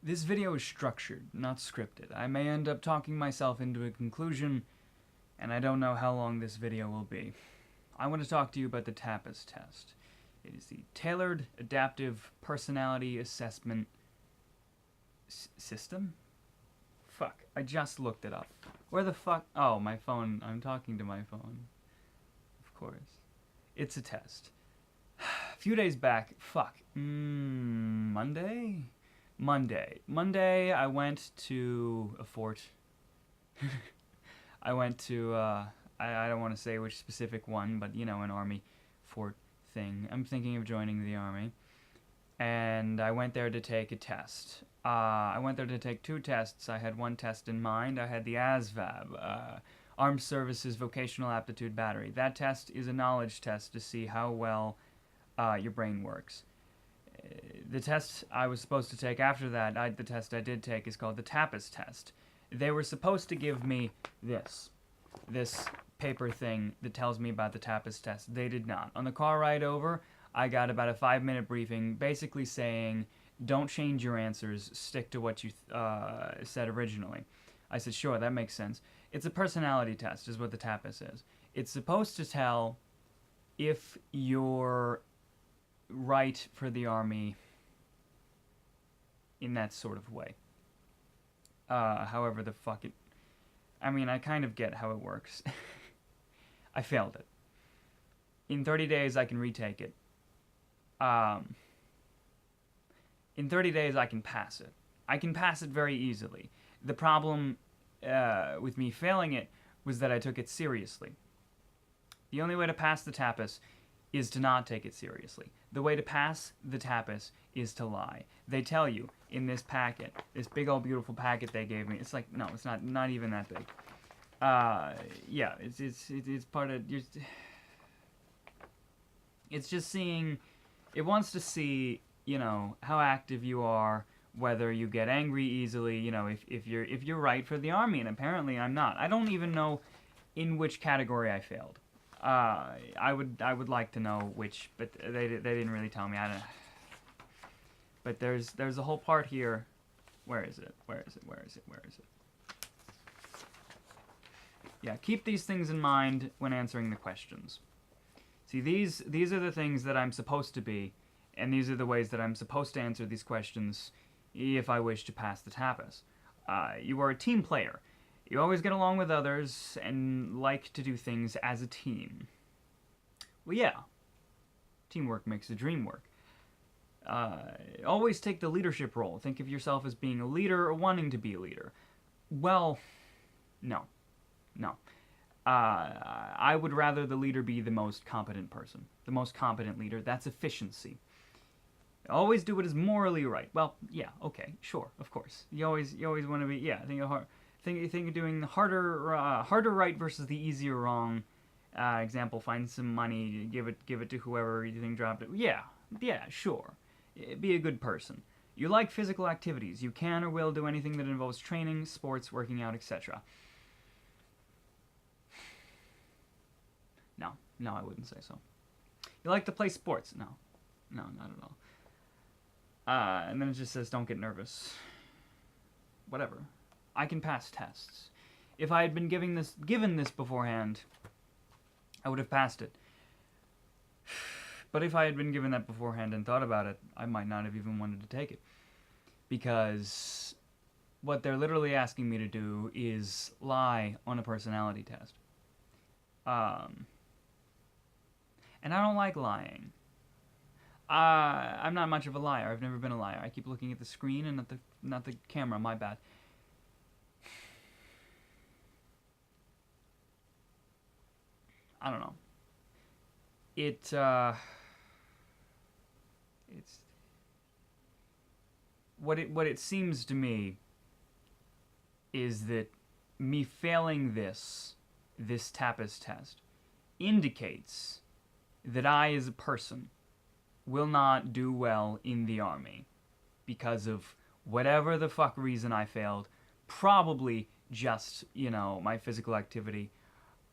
This video is structured, not scripted. I may end up talking myself into a conclusion, and I don't know how long this video will be. I want to talk to you about the Tapas test. It is the Tailored Adaptive Personality Assessment System? Fuck, I just looked it up. Where the fuck? Oh, my phone. I'm talking to my phone. Of course. It's a test. A few days back, Monday, I went to a fort. I went to, I don't want to say which specific one, but, you know, an army fort thing. I'm thinking of joining the army. And I went there to take a test. I went there to take two tests. I had one test in mind. I had the ASVAB, Armed Services Vocational Aptitude Battery. That test is a knowledge test to see how well your brain works. The test I was supposed to take after that, the test I did take, is called the Tapas test. They were supposed to give me this paper thing that tells me about the Tapas test. They did not. On the car ride over, I got about a 5-minute briefing basically saying, don't change your answers, stick to what you said originally. I said, sure, that makes sense. It's a personality test, is what the Tapas is. It's supposed to tell if you're right for the army in that sort of way. However the fuck it... I mean, I kind of get how it works. I failed it. In 30 days, I can retake it. In 30 days, I can pass it. I can pass it very easily. The problem with me failing it was that I took it seriously. The only way to pass the Tapas is to not take it seriously. The way to pass the Tapas is to lie. They tell you in this packet, this big old beautiful packet they gave me. It's like, no, it's not even that big. Yeah, it's part of your... It's just seeing... It wants to see, you know, how active you are, whether you get angry easily, you know, if you're right for the army, and apparently I'm not. I don't even know in which category I failed. I would like to know which, but they didn't really tell me. I don't. But there's a whole part here. Where is it? Yeah, keep these things in mind when answering the questions. See, these are the things that I'm supposed to be, and these are the ways that I'm supposed to answer these questions if I wish to pass the Tapas. You are a team player. You always get along with others and like to do things as a team. Well, yeah. Teamwork makes the dream work. Always take the leadership role. Think of yourself as being a leader or wanting to be a leader. Well, no. I would rather the leader be the most competent person. The most competent leader. That's efficiency. Always do what is morally right. Well, yeah, okay, sure, of course. You always want to be, yeah, think of doing the harder right versus the easier wrong. Example, find some money, give it to whoever you think dropped it. Yeah, sure. Be a good person. You like physical activities. You can or will do anything that involves training, sports, working out, etc. No, I wouldn't say so. You like to play sports? No, not at all. And then it just says, don't get nervous. Whatever. I can pass tests. If I had been given this beforehand, I would have passed it. But if I had been given that beforehand and thought about it, I might not have even wanted to take it. Because what they're literally asking me to do is lie on a personality test. And I don't like lying. I'm not much of a liar. I've never been a liar. I keep looking at the screen and not the camera. My bad. I don't know. It's what it seems to me is that me failing this Tapas test indicates that I, as a person, will not do well in the army because of whatever the fuck reason I failed. Probably just, you know, my physical activity.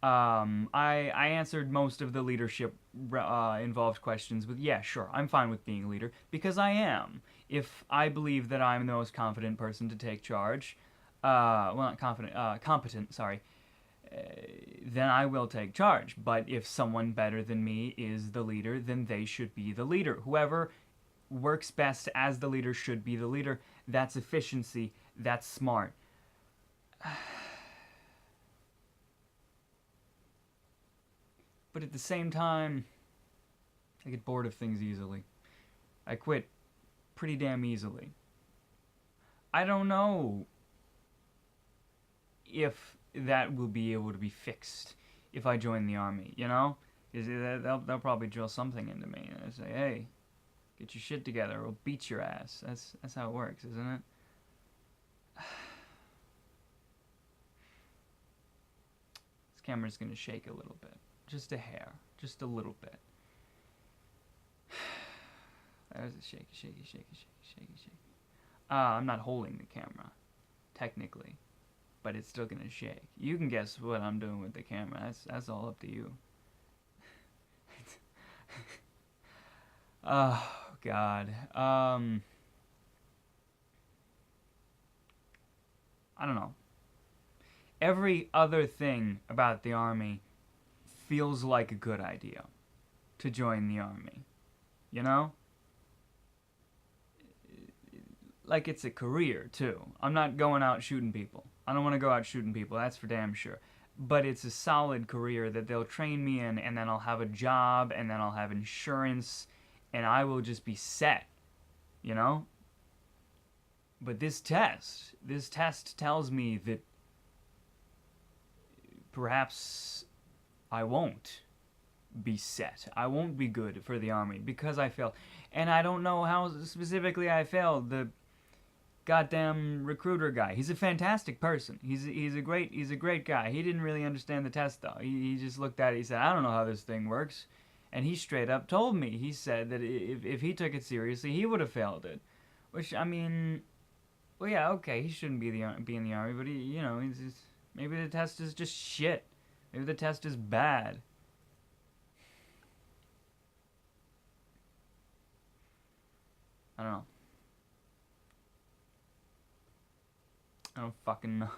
I answered most of the leadership involved questions with, yeah, sure, I'm fine with being a leader, because I am. if I believe that I'm the most confident person to take charge, well, not confident, competent, sorry, then I will take charge. But if someone better than me is the leader, then they should be the leader. Whoever works best as the leader should be the leader. That's efficiency. That's smart. But at the same time, I get bored of things easily. I quit pretty damn easily. I don't know if that will be able to be fixed if I join the army, you know? They'll probably drill something into me and say, hey, get your shit together or we'll beat your ass. That's how it works, isn't it? This camera's gonna shake a little bit. Just a hair. Just a little bit. There's a shaky, shaky, shaky, shaky, shaky, shaky. I'm not holding the camera, technically, but it's still gonna shake. You can guess what I'm doing with the camera. That's all up to you. Oh God. I don't know. Every other thing about the army feels like a good idea to join the army. You know? Like it's a career, too. I'm not going out shooting people. I don't want to go out shooting people, that's for damn sure. But it's a solid career that they'll train me in, and then I'll have a job, and then I'll have insurance, and I will just be set. You know? But this test tells me that perhaps I won't be set. I won't be good for the army because I failed. And I don't know how specifically I failed. The goddamn recruiter guy. He's a fantastic person. He's a great guy. He didn't really understand the test though. He just looked at it. He said, "I don't know how this thing works." And he straight up told me. He said that if he took it seriously, he would have failed it. Which, I mean, well, yeah, okay, he shouldn't be in the army, but maybe the test is just shit. Maybe the test is bad. I don't know. I don't fucking know.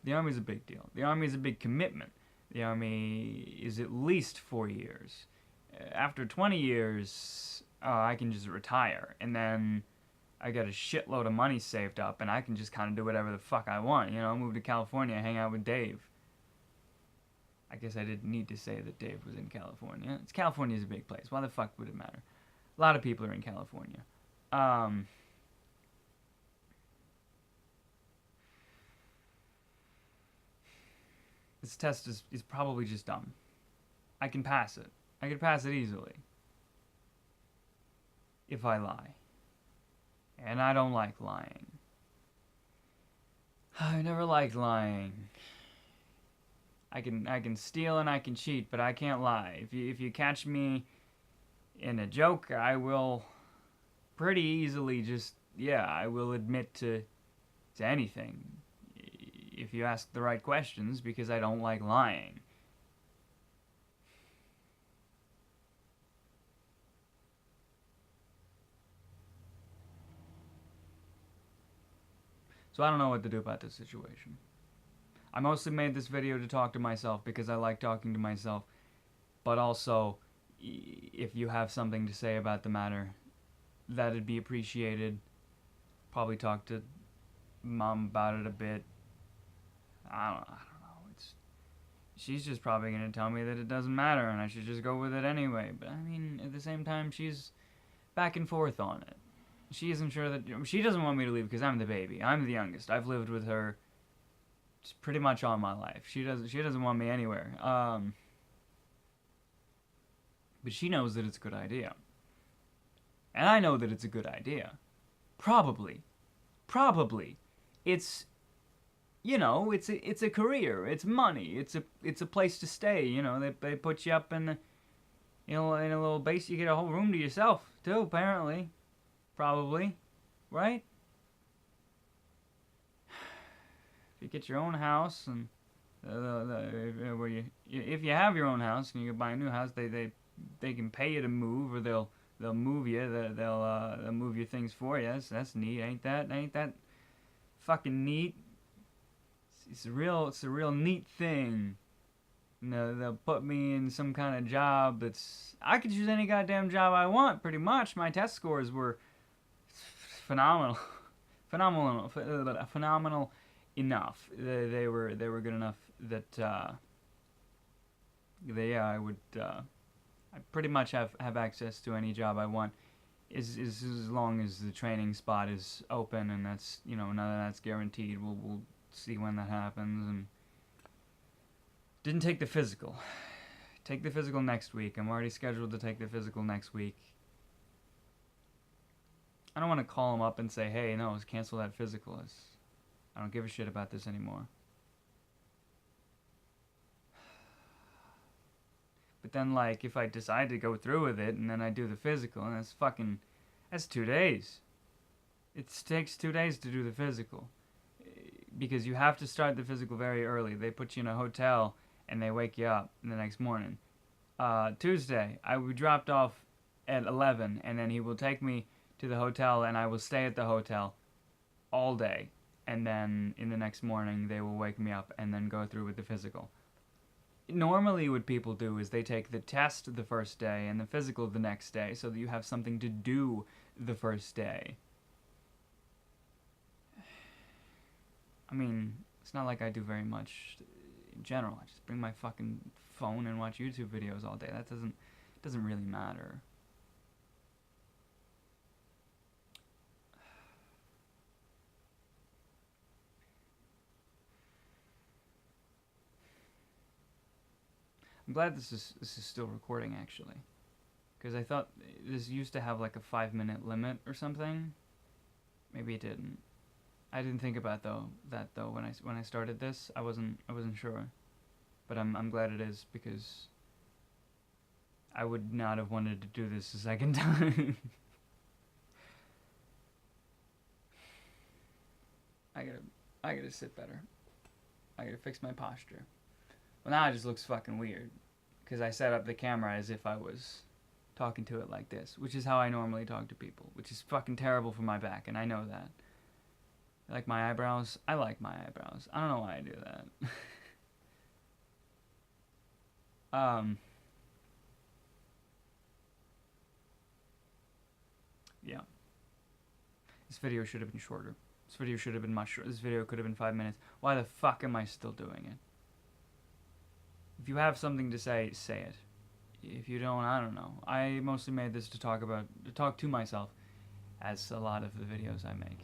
The army's a big deal. The army is a big commitment. The army is at least 4 years. After 20 years, I can just retire, and then I got a shitload of money saved up, and I can just kind of do whatever the fuck I want. Move to California, hang out with Dave. I guess I didn't need to say that Dave was in California. California's a big place. Why the fuck would it matter? A lot of people are in California. This test is probably just dumb. I can pass it. I can pass it easily. If I lie. And I don't like lying. I never liked lying. I can steal and I can cheat, but I can't lie. If you catch me in a joke, I will pretty easily I will admit to anything. If you ask the right questions, because I don't like lying. So I don't know what to do about this situation. I mostly made this video to talk to myself because I like talking to myself. But also, if you have something to say about the matter, that'd be appreciated. Probably talk to Mom about it a bit. I don't know. She's just probably going to tell me that it doesn't matter and I should just go with it anyway. But I mean, at the same time, she's back and forth on it. She isn't sure that... She doesn't want me to leave because I'm the baby. I'm the youngest. I've lived with her just pretty much all my life. She doesn't want me anywhere. But she knows that it's a good idea. And I know that it's a good idea. Probably. It's... it's a career. It's money. It's a place to stay. They put you up in in a little base. You get a whole room to yourself too. Apparently, probably, right? If you get your own house and if you have your own house and you can buy a new house, they can pay you to move, or they'll they'll move you. They'll move your things for you. That's neat, ain't that fucking neat? It's a real neat thing. They'll put me in some kind of job that's... I could choose any goddamn job I want, pretty much. My test scores were phenomenal. Phenomenal enough. They were good enough that I would I pretty much have access to any job I want, is as long as the training spot is open, and that's, none of that's guaranteed. We'll see when that happens. And didn't take the physical. Take the physical next week. I'm already scheduled to take the physical next week. I don't want to call him up and say, hey, no, let's cancel that physical. I don't give a shit about this anymore. But then, like, if I decide to go through with it and then I do the physical, and that's 2 days. It takes 2 days to do the physical. Because you have to start the physical very early. They put you in a hotel and they wake you up the next morning. Tuesday, I will be dropped off at 11, and then he will take me to the hotel, and I will stay at the hotel all day. And then in the next morning, they will wake me up and then go through with the physical. Normally what people do is they take the test the first day and the physical the next day, so that you have something to do the first day. I mean, it's not like I do very much in general. I just bring my fucking phone and watch YouTube videos all day. That doesn't really matter. I'm glad this is still recording, actually, because I thought this used to have like a 5-minute limit or something. Maybe it didn't. I didn't think about that when I started this. I wasn't sure, but I'm glad it is, because I would not have wanted to do this a second time. I gotta sit better. I gotta fix my posture. Well, now it just looks fucking weird, because I set up the camera as if I was talking to it like this, which is how I normally talk to people, which is fucking terrible for my back, and I know that. I like my eyebrows? I like my eyebrows. I don't know why I do that. Yeah. This video should have been shorter. This video should have been much shorter. This video could have been 5 minutes. Why the fuck am I still doing it? If you have something to say, say it. If you don't, I don't know. I mostly made this to talk to myself, as a lot of the videos I make.